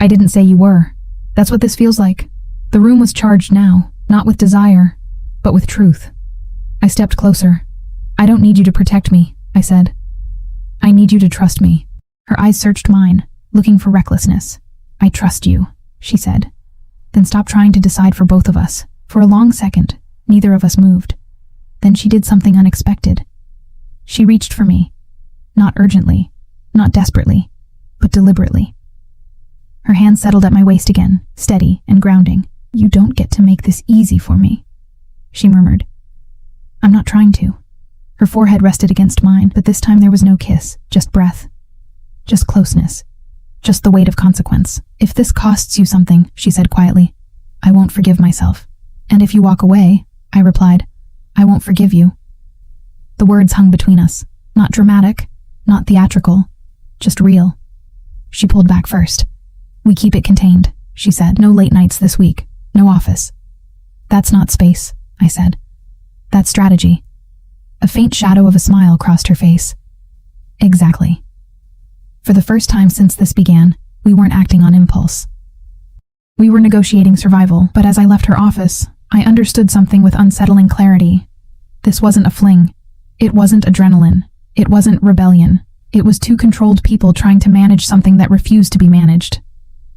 I didn't say you were. That's what this feels like. The room was charged now, not with desire, but with truth. I stepped closer. I don't need you to protect me, I said. I need you to trust me. Her eyes searched mine, looking for recklessness. I trust you, she said. Then stop trying to decide for both of us. For a long second, neither of us moved. Then she did something unexpected. She reached for me. Not urgently, not desperately, but deliberately. Her hand settled at my waist again, steady and grounding. You don't get to make this easy for me, she murmured. I'm not trying to. Her forehead rested against mine, but this time there was no kiss, just breath. Just closeness. Just the weight of consequence. If this costs you something, she said quietly, I won't forgive myself. And if you walk away, I replied, I won't forgive you. The words hung between us. Not dramatic, not theatrical, just real. She pulled back first. We keep it contained, she said. No late nights this week. No office. That's not space, I said. That's strategy. A faint shadow of a smile crossed her face. Exactly. For the first time since this began, we weren't acting on impulse. We were negotiating survival, but as I left her office, I understood something with unsettling clarity. This wasn't a fling. It wasn't adrenaline. It wasn't rebellion. It was two controlled people trying to manage something that refused to be managed.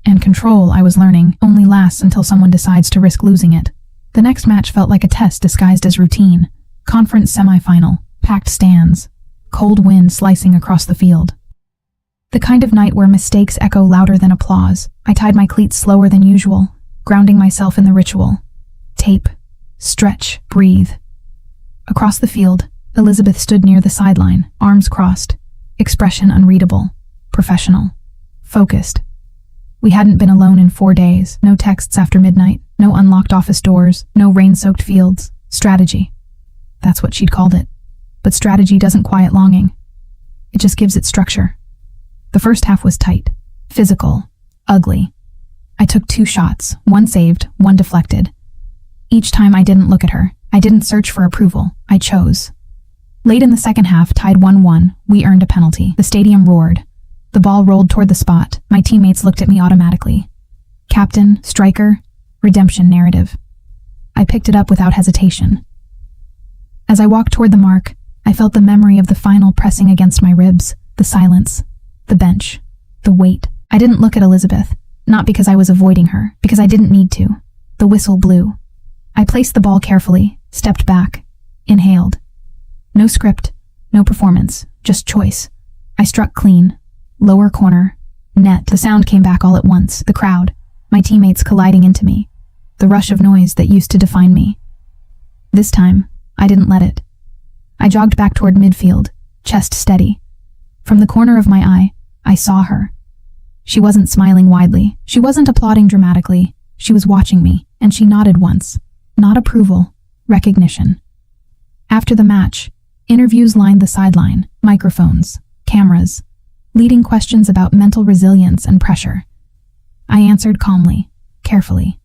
And control, I was learning, only lasts until someone decides to risk losing it. The next match felt like a test disguised as routine. Conference semifinal, packed stands, cold wind slicing across the field. The kind of night where mistakes echo louder than applause. I tied my cleats slower than usual, grounding myself in the ritual. Tape, stretch, breathe. Across the field, Elizabeth stood near the sideline, arms crossed, expression unreadable, professional, focused. We hadn't been alone in 4 days, no texts after midnight, no unlocked office doors, no rain-soaked fields. Strategy. That's what she'd called it. But strategy doesn't quiet longing. It just gives it structure. The first half was tight, physical, ugly. I took 2 shots, one saved, one deflected. Each time I didn't look at her. I didn't search for approval. I chose. Late in the second half, tied 1-1, we earned a penalty. The stadium roared. The ball rolled toward the spot. My teammates looked at me automatically. Captain, striker, redemption narrative. I picked it up without hesitation. As I walked toward the mark, I felt the memory of the final pressing against my ribs, the silence, the bench, the weight. I didn't look at Elizabeth, not because I was avoiding her, because I didn't need to. The whistle blew. I placed the ball carefully, stepped back, inhaled. No script, no performance, just choice. I struck clean, Lower corner. Net. The sound came back all at once. The crowd. My teammates colliding into me. The rush of noise that used to define me. This time, I didn't let it. I jogged back toward midfield, chest steady. From the corner of my eye, I saw her. She wasn't smiling widely. She wasn't applauding dramatically. She was watching me, and she nodded once. Not approval, recognition. After the match, interviews lined the sideline, microphones, cameras, leading questions about mental resilience and pressure. I answered calmly, carefully.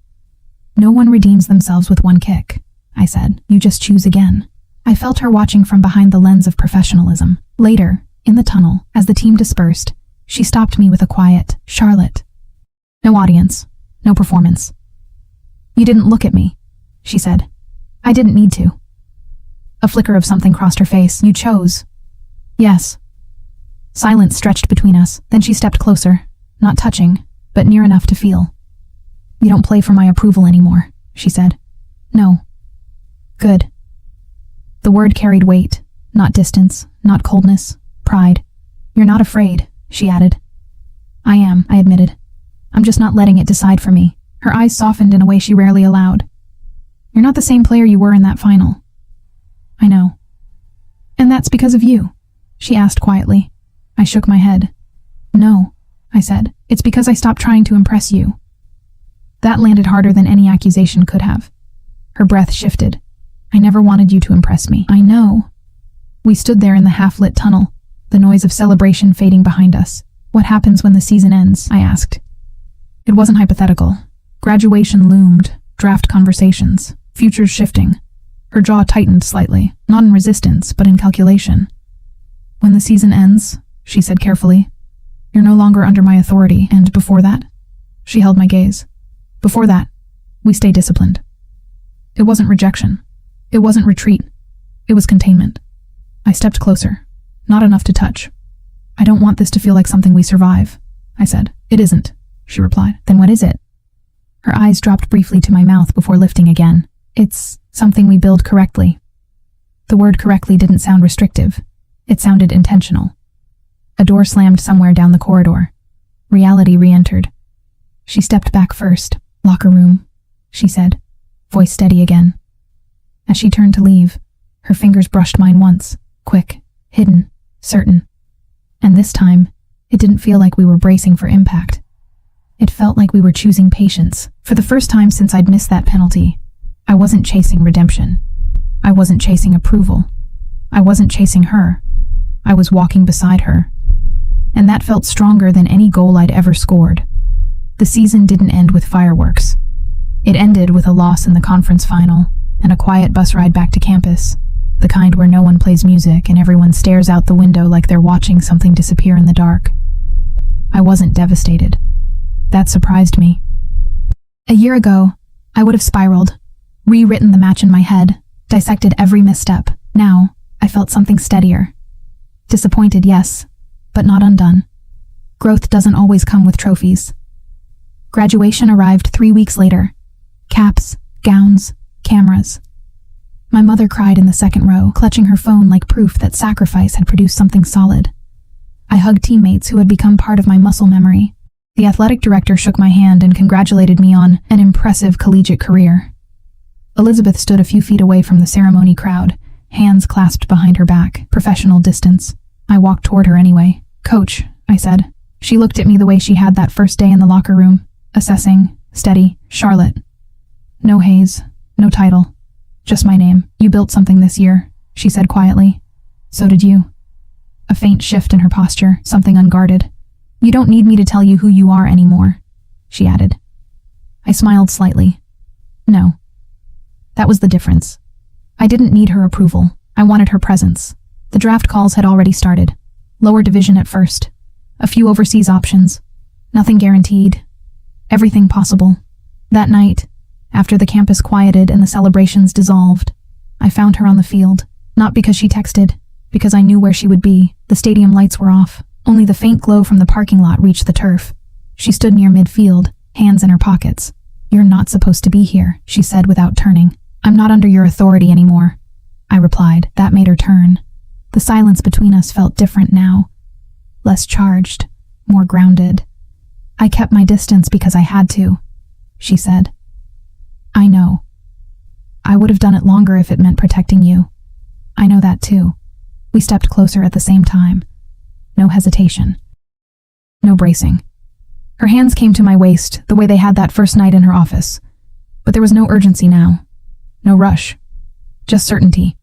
No one redeems themselves with one kick, I said. You just choose again. I felt her watching from behind the lens of professionalism. Later, in the tunnel, as the team dispersed, she stopped me with a quiet, "Charlotte." No audience, no performance. You didn't look at me, she said. I didn't need to. A flicker of something crossed her face. You chose. Yes. Silence stretched between us, then she stepped closer, not touching, but near enough to feel. You don't play for my approval anymore, she said. No. Good. The word carried weight, not distance, not coldness, pride. You're not afraid, she added. I am, I admitted. I'm just not letting it decide for me. Her eyes softened in a way she rarely allowed. You're not the same player you were in that final. I know. And that's because of you, she asked quietly. I shook my head. No, I said. It's because I stopped trying to impress you. That landed harder than any accusation could have. Her breath shifted. I never wanted you to impress me. I know. We stood there in the half-lit tunnel, the noise of celebration fading behind us. What happens when the season ends? I asked. It wasn't hypothetical. Graduation loomed, draft conversations, futures shifting. Her jaw tightened slightly, not in resistance, but in calculation. When the season ends, she said carefully, you're no longer under my authority, and before that? She held my gaze. Before that, we stay disciplined. It wasn't rejection. It wasn't retreat. It was containment. I stepped closer. Not enough to touch. I don't want this to feel like something we survive, I said. It isn't, she replied. Then what is it? Her eyes dropped briefly to my mouth before lifting again. It's something we build correctly. The word correctly didn't sound restrictive. It sounded intentional. A door slammed somewhere down the corridor. Reality re-entered. She stepped back first. Locker room, she said, voice steady again. As she turned to leave, her fingers brushed mine once, quick, hidden, certain. And this time, it didn't feel like we were bracing for impact. It felt like we were choosing patience. For the first time since I'd missed that penalty, I wasn't chasing redemption. I wasn't chasing approval. I wasn't chasing her. I was walking beside her. And that felt stronger than any goal I'd ever scored. The season didn't end with fireworks. It ended with a loss in the conference final and a quiet bus ride back to campus, the kind where no one plays music and everyone stares out the window like they're watching something disappear in the dark. I wasn't devastated. That surprised me. A year ago, I would have spiraled, rewritten the match in my head, dissected every misstep. Now, I felt something steadier. Disappointed, yes, but not undone. Growth doesn't always come with trophies. Graduation arrived 3 weeks later. Caps, gowns, cameras. My mother cried in the second row, clutching her phone like proof that sacrifice had produced something solid. I hugged teammates who had become part of my muscle memory. The athletic director shook my hand and congratulated me on an impressive collegiate career. Elizabeth stood a few feet away from the ceremony crowd, hands clasped behind her back, professional distance. I walked toward her anyway. Coach, I said. She looked at me the way she had that first day in the locker room, assessing, steady, Charlotte. No haze, no title, just my name. You built something this year, she said quietly. So did you. A faint shift in her posture, something unguarded. You don't need me to tell you who you are anymore, she added. I smiled slightly. No. That was the difference. I didn't need her approval. I wanted her presence. The draft calls had already started. Lower division at first. A few overseas options. Nothing guaranteed. Everything possible. That night, after the campus quieted and the celebrations dissolved, I found her on the field. Not because she texted, because I knew where she would be. The stadium lights were off. Only the faint glow from the parking lot reached the turf. She stood near midfield, hands in her pockets. You're not supposed to be here, she said without turning. I'm not under your authority anymore, I replied. That made her turn. The silence between us felt different now. Less charged, more grounded. "I kept my distance because I had to," she said. "I know. I would have done it longer if it meant protecting you. I know that too." We stepped closer at the same time. No hesitation. No bracing. Her hands came to my waist the way they had that first night in her office. But there was no urgency now. No rush. Just certainty.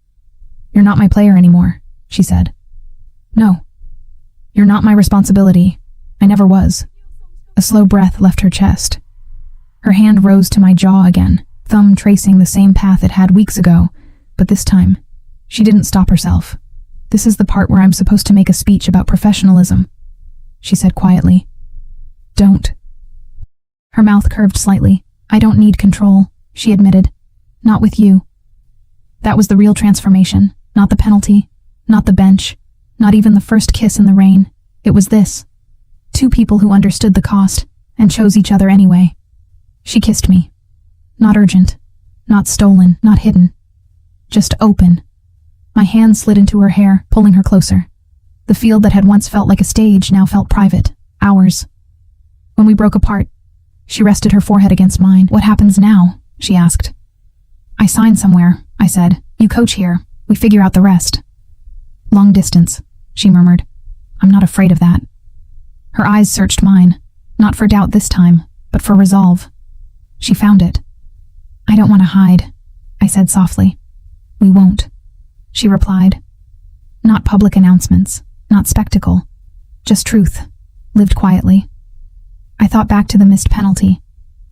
"You're not my player anymore," she said. "No. You're not my responsibility. I never was." A slow breath left her chest. Her hand rose to my jaw again, thumb tracing the same path it had weeks ago, but this time, she didn't stop herself. "This is the part where I'm supposed to make a speech about professionalism," she said quietly. "Don't." Her mouth curved slightly. "I don't need control," she admitted. "Not with you." That was the real transformation, not the penalty, not the bench, not even the first kiss in the rain. It was this. Two people who understood the cost and chose each other anyway. She kissed me. Not urgent, not stolen, not hidden. Just open. My hand slid into her hair, pulling her closer. The field that had once felt like a stage now felt private, ours. When we broke apart, she rested her forehead against mine. "What happens now?" she asked. "I sign somewhere," I said. "You coach here. We figure out the rest." "Long distance," she murmured. "I'm not afraid of that." Her eyes searched mine, not for doubt this time, but for resolve. She found it. "I don't want to hide," I said softly. "We won't," she replied. Not public announcements, not spectacle, just truth, lived quietly. I thought back to the missed penalty,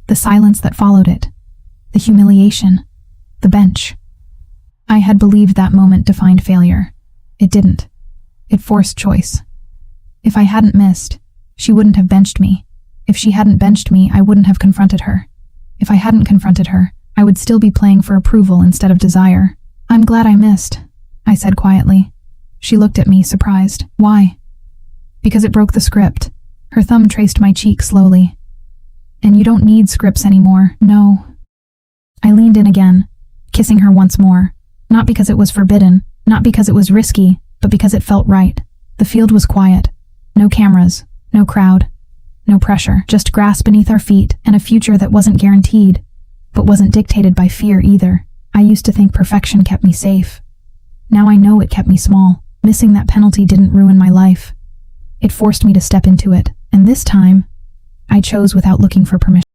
the silence that followed it, the humiliation, the bench. I had believed that moment defined failure. It didn't. It forced choice. If I hadn't missed, she wouldn't have benched me. If she hadn't benched me, I wouldn't have confronted her. If I hadn't confronted her, I would still be playing for approval instead of desire. "I'm glad I missed," I said quietly. She looked at me, surprised. "Why?" "Because it broke the script." Her thumb traced my cheek slowly. "And you don't need scripts anymore, no." I leaned in again, kissing her once more. Not because it was forbidden, not because it was risky, but because it felt right. The field was quiet. No cameras, no crowd, no pressure. Just grass beneath our feet and a future that wasn't guaranteed, but wasn't dictated by fear either. I used to think perfection kept me safe. Now I know it kept me small. Missing that penalty didn't ruin my life. It forced me to step into it, and this time, I chose without looking for permission.